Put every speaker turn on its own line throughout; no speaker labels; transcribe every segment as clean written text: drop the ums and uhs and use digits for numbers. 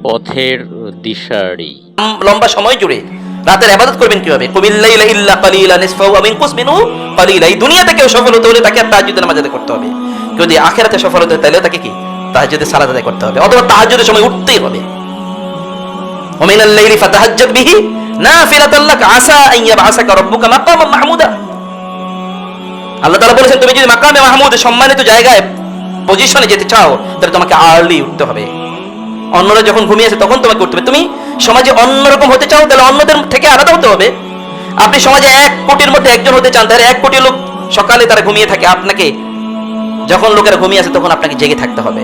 পথের দিশারি।
লম্বা সময় জুড়ে রাতের ইবাদত করবেন কিভাবে? কুমিল লাইলা ইল্লা কালিলা নিসফাহু আও ইনকুস মিনহু কালিলা। এই দুনিয়াতে কেউ সফল হতে হলে তাকে তাহাজ্জুদের নামাজ আদায় করতে হবে। যদি আখিরাতে সফল হতে হয় তাহলে তাকে কি তাহাজ্জুদের সালাত আদায় করতে হবে, অথবা তাহাজ্জুদের সময় উঠতেই হবে। ওয়া মিনাল লাইলি ফাতাহাজ্জাদ বিহি নাফিলাতান লাক আসা আন ইয়াবআসাকা রাব্বুকা মাকামান মাহমুদা। আল্লাহ তাআলা বলেছেন, তুমি যদি মাকামে মাহমুদ, সম্মানিত জায়গায়, পজিশনে যেতে চাও তাহলে তোমাকে আর্লি উঠতে হবে। অন্যরা যখন ঘুমিয়ে আছে তখন তোমাকে উঠতে হবে। তুমি সমাজে অন্যরকম হতে চাও তাহলে অন্যদের থেকে আলাদা হতে হবে। আপনি সমাজে 1 কোটির মধ্যে একজন হতে চান, তাহলে 1 কোটি লোক সকালে তারা ঘুমিয়ে থাকে, আপনাকে যখন লোকেরা ঘুমিয়ে আছে তখন আপনাকে জেগে থাকতে হবে।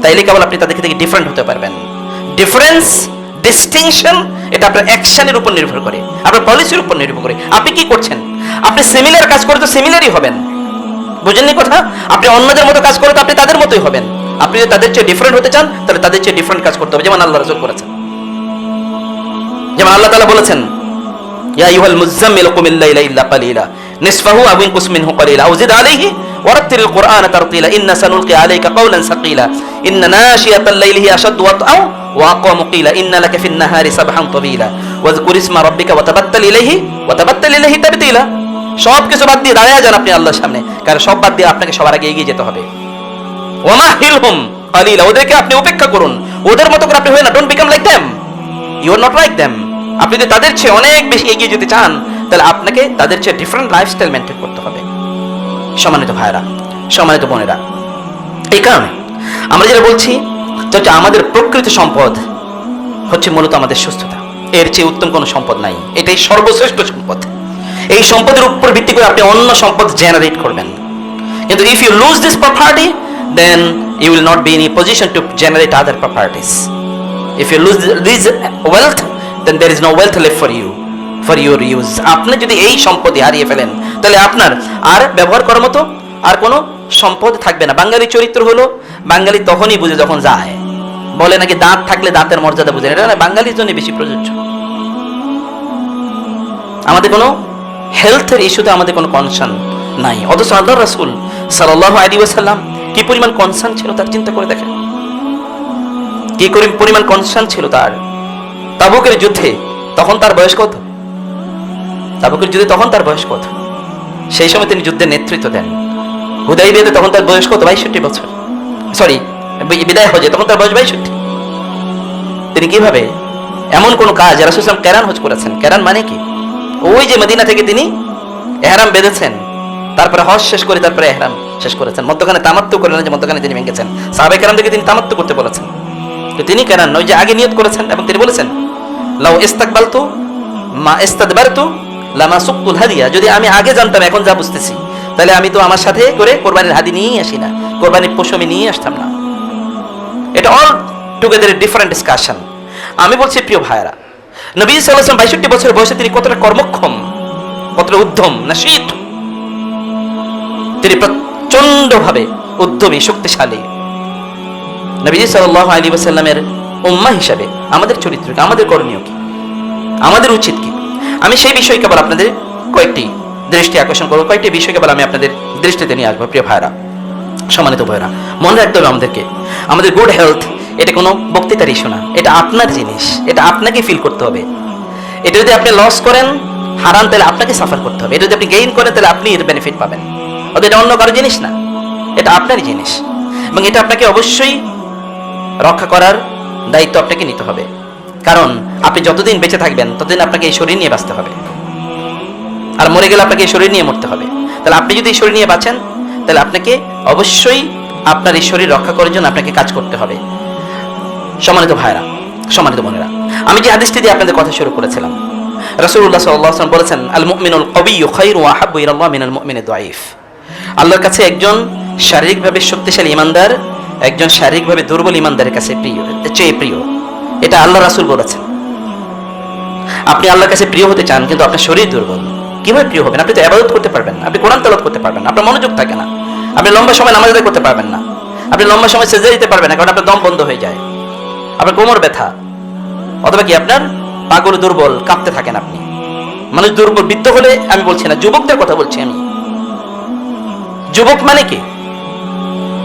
তাইলে কেবল আপনি তাদের থেকে ডিফারেন্ট হতে পারবেন। ডিফারেন্স, ডিস্টিংশন, এটা আপনার অ্যাকশনের উপর নির্ভর করে, আপনার পলিসির উপর নির্ভর করে। আপনি কি করছেন? আপনি সিমিলার কাজ করে তো সিমিলারই হবেন, বুঝেননি কথা? আপনি অন্যদের মতো কাজ করে তো আপনি তাদের মতোই হবেন। আপনি যদি তাদের চেয়ে ডিফারেন্ট হতে চান তাহলে তাদের চেয়ে ডিফারেন্ট কাজ করতে হবে, যেমন আল্লাহ রাসূল করেছেন। যেমন আল্লাহ তাআলা বলেছেন, ইয়া আইয়ুহাল মুযাম্মিল কুমিল লাইলা ইল্লা কালিলা নিসফাহু আও ইনকুস মিনহু কালিলা আও জিদ আলাইহি ওয়ারাত্তিলিল কুরআনা তারতিলা ইন্না সানুলকি আলাইকা কাওলান সাকিলা ইন্না নাশিয়াতাল লাইলি হিয়া আশাদ্দু ওয়াতআও ওয়া আকামু কিলা ইন্না লাকা ফিন নাহারি সাবহান তাবিলা ওয়াযকুর ইসমা রাব্বিকা ওয়া তাবাত্তাল ইলাইহি তাবতিলা। সব কিছু বাদ দিয়ে দাঁড়ায় যান আপনি আল্লাহর সামনে, কারণ সব বাদ দিয়ে আপনাকে সবার আগে এগিয়ে যেতে হবে। ওয়ামাহিলহুম কালিলা, ওদেরকে আপনি উপেক্ষা করুন, ওদের মতো করে আপনি হয়ে না। Don't become like them, you are not like them. আপনি যদি তাদের চেয়ে অনেক বেশি এগিয়ে যেতে চান তাহলে আপনাকে তাদের চেয়ে ডিফারেন্ট লাইফস্টাইল মেনটেন করতে হবে। সম্মানিত ভাইরা, সম্মানিত বোনেরা, এই কারণে আমরা যেটা বলছি যে আমাদের প্রকৃত সম্পদ হচ্ছে মূলত আমাদের সুস্থতা। এর চেয়ে উত্তম কোনো সম্পদ নাই, এটাই সর্বশ্রেষ্ঠ সম্পদ। এই সম্পদের উপর ভিত্তি করে আপনি অন্য সম্পদ জেনারেট করবেন, কিন্তু if you lose this property then you will not be in a position to generate other properties. If you lose this wealth, then there is no wealth left for your use. আপনি যদি এই সম্পত্তি হারিয়ে ফেলেন তাহলে আপনার আর ব্যবহার করার মতো আর কোনো সম্পদ থাকবে না। বাঙালি চরিত্র হলো, বাঙালি তখনই বুঝে যখন যায়। বলে নাকি দাঁত থাকলে দাঁতের মর্যাদা বুঝে, এটা না বাঙালির জন্য বেশি প্রযোজ্য। আমাদের কোনো হেলথের ইস্যুতে আমাদের কোনো কনসার্ন নাই, অথচ আল্লাহর রাসূল সাল্লাল্লাহু আলাইহি ওয়াসাল্লাম কি পরিমাণ কনসার্ন ছিল তার চিন্তা করে দেখেন। কি পরিমাণ কনসার্ন ছিল তার। তাবুকের যুদ্ধে তখন তার বয়স কত? তাবুকের যুদ্ধে তখন তার বয়স কত? সেই সময় তিনি যুদ্ধের নেতৃত্ব দেন। হুদাইবিয়াতে তখন তার বয়স কত? 62 বছর। সরি, বিদায় হজে তখন তার বয়স 62। তিনি কিভাবে এমন কোন কাজ, রাসূল সাল্লাল্লাহু আলাইহি ওয়াসাল্লাম কেরান হজ করেছেন। কেরান মানে কি? ওই যে মদিনা থেকে তিনি ইহরাম বেঁধেছেন, তারপরে হজ শেষ করে তারপরে ইহরাম শেষ করেছেন। মধ্যখানে তামাত্তু করলেন, যে মধ্যখানে তিনি ভেঙেছেন। সাহাবায়ে কেরাম থেকে তিনি তামাত্তু করতে বলেছেন, তো তিনি কেরান ওই যে আগে নিয়ত করেছেন এবং তিনি বলেছেন, লাউ ইস্তাকবালতু মা ইস্তাদবারতু লামা সুকতুল হাদিয়া। যদি আমি আগে জানতাম এখন যা বুঝতেছি তাহলে আমি তো আমার সাথে করে কোরবানির হাদি নিয়েই আসি না, কোরবানির পশু আমি নিয়ে আসতাম না। এটা অল টুগেদার ডিফারেন্ট ডিসকাশন। আমি বলছি প্রিয় ভাইরা, নবী সাল্লাল্লাহু আলাইহি ওয়াসাল্লাম 62 বছর বয়সে তিনি কতটা কর্মক্ষম, কতটা উদ্যম, নাশীত। তিনি প্রচন্ডভাবে উদ্যমী, শক্তিশালী। নবী সাল্লাল্লাহু আলাইহি ওয়াসাল্লামের উম্মাহ হিসাবে আমাদের চরিত্র কি, আমাদের করণীয় কি, আমাদের উচিত কি? আমি সেই বিষয়ে কেবল আপনাদের কয়েকটি দৃষ্টি আকর্ষণ করব, কয়েকটি বিষয় কেবল আমি আপনাদের দৃষ্টিতে নিয়ে আসবো। প্রিয় ভাইরা, সম্মানিত ভাইরা, মনে রাখতে হবে আমাদেরকে, আমাদের গুড হেলথ এটা কোনো বক্তৃতার ইস্যু না, এটা আপনার জিনিস, এটা আপনাকে ফিল করতে হবে। এটা যদি আপনি লস করেন, হারান, তাহলে আপনাকে সাফার করতে হবে। এটা যদি আপনি গেইন করেন তাহলে আপনি এর বেনিফিট পাবেন। অর্থাৎ এটা অন্য কারো জিনিস না, এটা আপনারই জিনিস, এবং এটা আপনাকে অবশ্যই রক্ষা করার দায়িত্ব আপনাকে নিতে হবে। কারণ আপনি যতদিন বেঁচে থাকবেন ততদিন আপনাকে এই শরীর নিয়ে বাঁচতে হবে, আর মরে গেলে আপনাকে এই শরীর নিয়ে মরতে হবে। তাহলে আপনি যদি এই শরীর নিয়ে বাঁচেন তাহলে আপনাকে অবশ্যই আপনার এই শরীর রক্ষা করার জন্য আপনাকে কাজ করতে হবে। সম্মানিত ভাইরা, সম্মানিত বোনেরা, আমি যে হাদিসটি দিয়ে আপনাদের কথা শুরু করেছিলাম, রাসূলুল্লাহ সাল্লাল্লাহু আলাইহি ওয়াসাল্লাম বলেছেন, আল মুমিনুল কাবিয়্যু খায়রুন ওয়া আহাব্বু ইলাল্লাহ মিনাল মুমিনিদ দাঈফ। আল্লাহর কাছে একজন শারীরিকভাবে শক্তিশালী ঈমানদার একজন শারীরিকভাবে দুর্বল ঈমানদারের কাছে চেয়ে প্রিয়। এটা আল্লাহ রাসূল বলেছেন। আপনি আল্লাহর কাছে প্রিয় হতে চান কিন্তু আপনার শরীর দুর্বল, কিভাবে প্রিয় হবেন? আপনি তো ইবাদত করতে পারবেন না, আপনি কোরআন তেলাওয়াত করতে পারবেন না, আপনার মনোযোগ থাকে না, আপনি লম্বা সময় নামাজ আদায় করতে পারবেন না, আপনি লম্বা সময় সেজদা দিতে পারবেন না, কারণ আপনার দম বন্ধ হয়ে যায়, আপনার কোমর ব্যথা, অথবা কি আপনার পাগুলো দুর্বল, কাঁপতে থাকেন আপনি। মানুষ দুর্বল, বৃদ্ধ হলে আমি বলছি না, যুবকদের কথা বলছি আমি। যুবক মানে কি?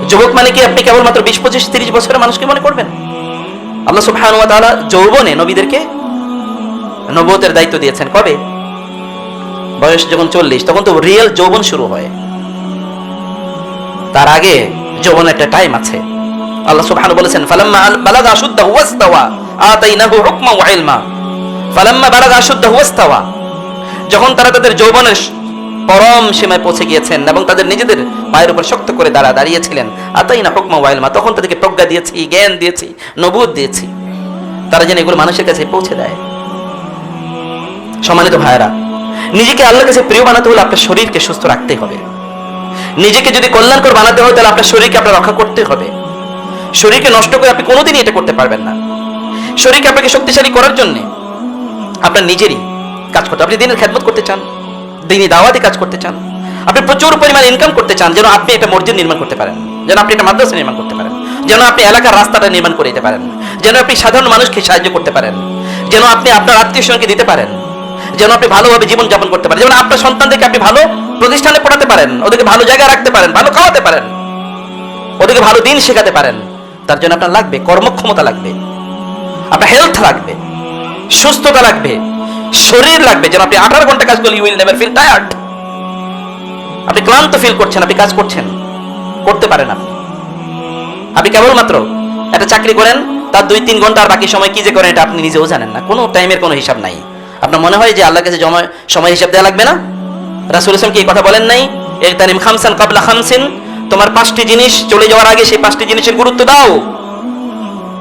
যুবক মানে কি আপনি কেবলমাত্র 20, 25, 30 বছরের মানুষকে মনে করবেন? আল্লাহ সুবহানাহু ওয়া তাআলা যৌবনে নবীদেরকে নবুয়তের দায়িত্ব দিয়েছেন। কবে? বয়স যখন 40, তখন তো রিয়েল যৌবন শুরু হয়। তার আগে যৌবনের একটা টাইম আছে। আল্লাহ সুবহানাহু বলেছেন, ফালাম্মা বালাগা আশুদ্দাহু ওয়াস্তাওয়া আতাইনাহু হুকমান ওয়া ইলমা। ফালাম্মা বালাগা আশুদ্দাহু ওয়াস্তাওয়া, যখন তারা তাদের যৌবনের পরম সীমায় পৌঁছে গিয়েছেন এবং তাদের নিজেদের পায়ের উপর শক্ত করে দাঁড়িয়েছিলেন, আতাইনা হুকমান ওয়া ইলমা, তখন তাদেরকে প্রজ্ঞা দিয়েছি, জ্ঞান দিয়েছি, নবুয়ত দিয়েছি, তারা যেন এগুলো মানুষের কাছে পৌঁছে দেয়। সম্মানিত ভাইরা, নিজেকে আল্লাহর কাছে প্রিয় বানাতে হলে আপনার শরীরকে সুস্থ রাখতে হবে। নিজেকে যদি কল্যাণকর বানাতে হয় তাহলে আপনার শরীরকে আপনার রক্ষা করতে হবে। শরীরকে নষ্ট করে আপনি কোনোদিনই এটা করতে পারবেন না। শরীরকে আপনাকে শক্তিশালী করার জন্য আপনার নিজেরই কাজ করতে, আপনি দিনের খেদমত করতে চান, দিনই দাওয়াতে কাজ করতে চান, আপনি প্রচুর পরিমাণে ইনকাম করতে চান, যেন আপনি একটা মসজিদ নির্মাণ করতে পারেন, যেন আপনি একটা মাদ্রাসা নির্মাণ করতে পারেন, যেন আপনি এলাকার রাস্তাটা নির্মাণ করে দিতে পারেন, যেন আপনি সাধারণ মানুষকে সাহায্য করতে পারেন, যেন আপনি আপনার আত্মীয় স্বজনকে দিতে পারেন, যেন আপনি ভালোভাবে জীবন যাপন করতে পারেন, যেমন আপনার সন্তানদেরকে আপনি ভালো প্রতিষ্ঠানে পড়াতে পারেন, ওদেরকে ভালো জায়গায় রাখতে পারেন, ভালো খাওয়াতে পারেন, ওদেরকে ভালো দিন শেখাতে পারেন। তার জন্য আপনার লাগবে কর্মক্ষমতা, লাগবে আপনার হেলথ, লাগবে সুস্থতা, লাগবে শরীর, লাগবে যেন আপনি 18 ঘন্টা কাজ করলে you will never feel tired. আপনি ক্লান্ত ফিল করছেন, আপনি কাজ করছেন, করতে পারেন আপনি কেবলমাত্র একটা চাকরি করেন, তার 2-3 ঘন্টা আর বাকি সময় কি যে করেন এটা আপনি নিজেও জানেন না, কোনো টাইমের কোনো হিসাব নাই। আপনার মনে হয় যে আল্লাহর কাছে সময় হিসাব দেওয়া লাগবে না? রাসূল সাল্লাল্লাহু আলাইহি ওয়াসাল্লাম কি এই কথা বলেন নাই? ইগতানিম খামসান ক্বাবলা খামসিন, তোমার 5টি জিনিস চলে যাওয়ার আগে সেই 5টি জিনিসের গুরুত্ব দাও।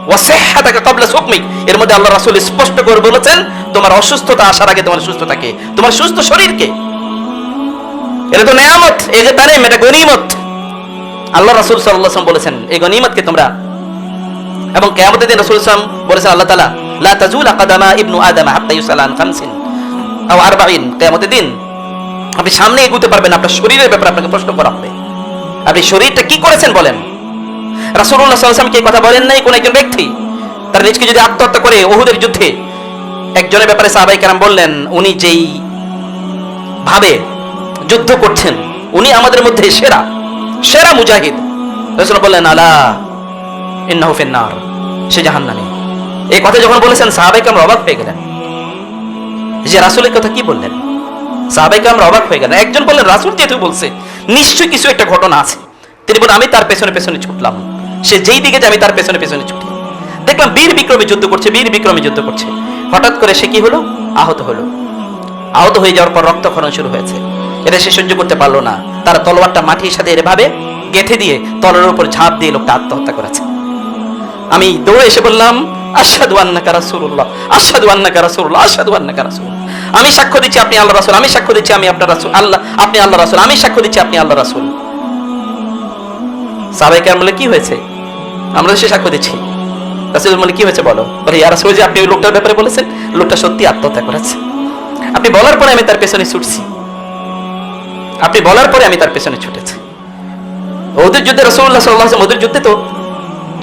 ওয়াসিহহাতাকা ক্বাবলা সুকমিক, এর মধ্যে আল্লাহ রাসূল স্পষ্ট করে বলেছেন তোমার অসুস্থতা আসার আগে তোমার সুস্থতাকে, তোমার সুস্থ শরীরকে। এটা তো নেয়ামত, এই যে তারিম, এটা গনিমত। আল্লাহ রাসূল সাল্লাল্লাহু আলাইহি ওয়াসাল্লাম বলেছেন এই গনিমতকে তোমরা, এবং কিয়ামতের দিন রাসূল সাল্লাল্লাহু আলাইহি ওয়াসাল্লাম বলেছেন আল্লাহ তাআলা লা তাজুলা কাদামা ইবনু আদম হাত্তা ইউসালা আন খামসিন আও 40, কিয়ামতের দিন আপনি সামনে এগোতে পারবেন, আপনার শরীরের ব্যাপারে আপনাকে প্রশ্ন করা হবে। আপনি শরীরটা কি করেছেন বলেন? রাসূলুল্লাহ সাল্লাল্লাহু আলাইহি ওয়াসাল্লাম কি কথা বলেন নাই? কোন একজন ব্যক্তি তার নিজকে যদি আত্মহত্যা করে উহুদের যুদ্ধে, একজনের ব্যাপারে সাহাবায়ে কেরাম বললেন উনি যেই ভাবে যুদ্ধ করছেন উনি আমাদের মধ্যে সেরা মুজাহিদ। রাসূল বললেন আলা ইন্নাহু ফিন্নার, সে জাহান্নামী। এই কথা যখন বলেছেন সাহাবায়ে কেরাম অবাক হয়ে গেলেন যে রাসূলের কথা কি বললেন। সাহাবায়ে কেরাম অবাক হয়ে গেলেন। একজন বললেন রাসূল যেহেতু বলছে নিশ্চয়ই কিছু একটা ঘটনা আছে। তিনি বলেন আমি তার পেছনে পেছনে ছুটলাম, সে যেই দিকে যায় আমি তার পেছনে পেছনে ছুটি, দেখলাম বীর বিক্রমে যুদ্ধ করছে। হঠাৎ করে সে কি হলো? আহত হলো। আহত হয়ে যাওয়ার পর রক্তক্ষরণ শুরু হয়েছে। এটা সে সহ্য করতে পারলো না, তার তলোয়ারটা মাটির সাথে এভাবে গেঁথে দিয়ে তলোয়ারের উপর ঝাঁপ দিয়ে লোকটা আত্মহত্যা করেছে। আমি দৌড়ে এসে বললাম আশহাদু আন্নাকা রাসূলুল্লাহ, আশহাদু আন্নাকা রাসূলুল্লাহ, আশহাদু আন্নাকা রাসূলুল্লাহ। আমি সাক্ষ্য দিচ্ছি আপনি আল্লাহর রাসূল, আমি সাক্ষ্য দিচ্ছি আমি আপনার রাসূল, আপনি আল্লাহর রাসূল, আমি সাক্ষ্য দিচ্ছি আপনি আল্লাহর রাসূল। সাহাবায়ে কেরাম বলে কি হয়েছে? আমরা সে সাক্ষ্য দিচ্ছি। রাসূল বলে কি হয়েছে বলো? বলে ইয়া রাসূল, যে আপনি ওই লোকটার ব্যাপারে বলেছেন, লোকটা সত্যি আত্মহত্যা করেছে। আপনি বলার পরে আমি তার পেছনে ছুটছি, আপনি বলার পরে আমি তার পেছনে ছুটেছি। ওদের যুদ্ধে রাসূলুল্লাহ সাল্লাল্লাহু আলাইহি ওয়াসাল্লাম, ওদের যুদ্ধে তো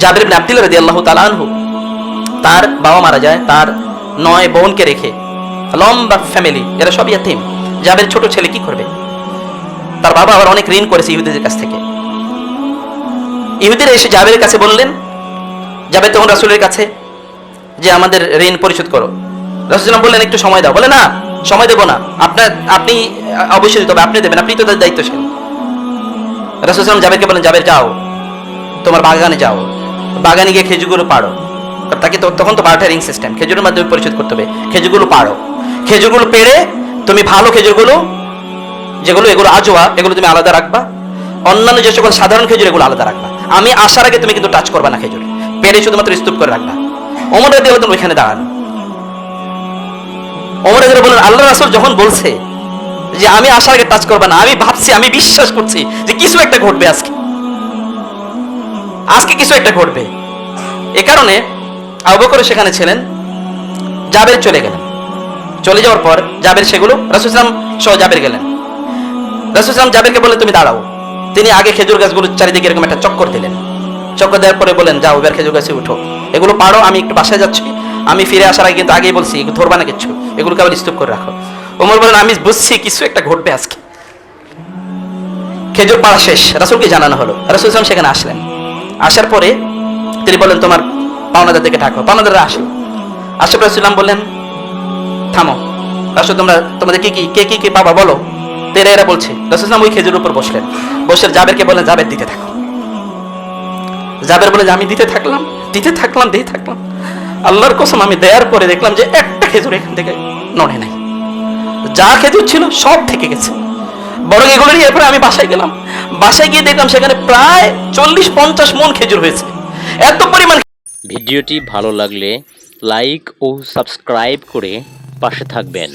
জাবির ইবনে আব্দুল্লাহ রাদিয়াল্লাহু তাআলা আনহু, তার বাবা মারা যায়, তার 9 বোনকে রেখে, লম্বা ফ্যামিলি, এরা সব ইয়াতীম। জাবির ছোট ছেলে কি করবে? তার বাবা আবার অনেক ঋণ করেছে ইহুদিদের কাছ থেকে। ইহুদিরা এসে জাবিরের কাছে বললেন, জাবির তখন রাসূলের কাছে যে আমাদের ঋণ পরিশোধ করো। রাসূল সাল্লাল্লাহু বললেন একটু সময় দাও। বলে না, সময় দেব না, আপনি অবশ্যই দিতে হবে, আপনি দেবেন, আপনি তো তার দায়িত্বশীল। রাসূল সাল্লাল্লাহু জাবিরকে বলেন জাবির যাও, তোমার বাগানে যাও, বাগানে গিয়ে খেজুরগুলো পাড়ো। তাকে তখন তো বার্টারিং সিস্টেম, খেজুরের মাধ্যমে পরিশোধ করতে হবে। খেজুরগুলো পাড়ো, খেজুরগুলো পেড়ে তুমি ভালো খেজুরগুলো যেগুলো এগুলো আজওয়া, এগুলো তুমি আলাদা রাখবা, অন্যান্য যে সকল সাধারণ খেজুর এগুলো আলাদা রাখবা। আমি আসার আগে তুমি কিন্তু টাচ করবা না, খেজুর পেড়ে শুধুমাত্র স্তূপ করে রাখবা। ওমর রাদিয়াল্লাহু তাআলা ওইখানে দাঁড়ান। ওমর রাদিয়াল্লাহু বলেন আল্লাহ রাসূল যখন বলছে যে আমি আসার আগে টাচ করবা না, আমি ভাবছি, আমি বিশ্বাস করছি যে কিছু একটা ঘটবে আজকে কিছু একটা ঘটবে। এ কারণে আবু বকর সেখানে ছিলেন। জাবের চলে গেলেন। চলে যাওয়ার পর জাবের সেগুলো রাসূল সাল্লাল্লাহু আলাইহি ওয়াসাল্লাম সহ জাবের গেলেন। রাসূল সাল্লাল্লাহু আলাইহি ওয়াসাল্লাম জাবেরকে বললেন তুমি দাঁড়াও। তিনি আগে খেজুর গাছগুলো চারিদিকে এরকম একটা চক্কর দিলেন। চক্কর দেওয়ার পরে বলেন যাও এবার খেজুর গাছে উঠো, এগুলো পাড়ো, আমি একটু বাসায় যাচ্ছি, আমি ফিরে আসার আগে কিন্তু আগেই বলছি এগুলো ধরবা না কিচ্ছু, এগুলো কেবল স্তূপ করে রাখো। ওমর বলেন আমি বুঝছি কিছু একটা ঘটবে আজকে। খেজুর পাড়া শেষ, রাসূলকে জানানো হলো। রাসূল সাল্লাল্লাহু আলাইহি ওয়াসাল্লাম সেখানে আসলেন। আসার পরে তিনি বলেন তোমার পাওনাদার দিকে ডাকো, পাওনাদাররা আসো। আশরাফ রাসূল বললেন, থামো, আসো তোমরা, তোমাদের কি কি কে কি কি পাবা বলো। তেরা এরা বলছে। রাসূল ওই খেজুরের উপর বসলেন, বসে জাবেরকে বললেন, জাবের দিতে থাকো। জাবের বলে যে আমি দিতে থাকলাম। আল্লাহর কসম আমি দেওয়ার পরে দেখলাম যে একটা খেজুর এখান থেকে নড়ে নাই, যা খেজুর ছিল সব থেকে গেছে। বরং এগুলো নিয়ে এরপরে আমি বাসায় গেলাম, বাসায় গিয়ে দেখলাম সেখানে প্রায় 40-50 মণ খেজুর হয়েছে, এত পরিমাণ।
ভিডিওটি ভালো লাগলে লাইক ও সাবস্ক্রাইব করে পাশে থাকবেন।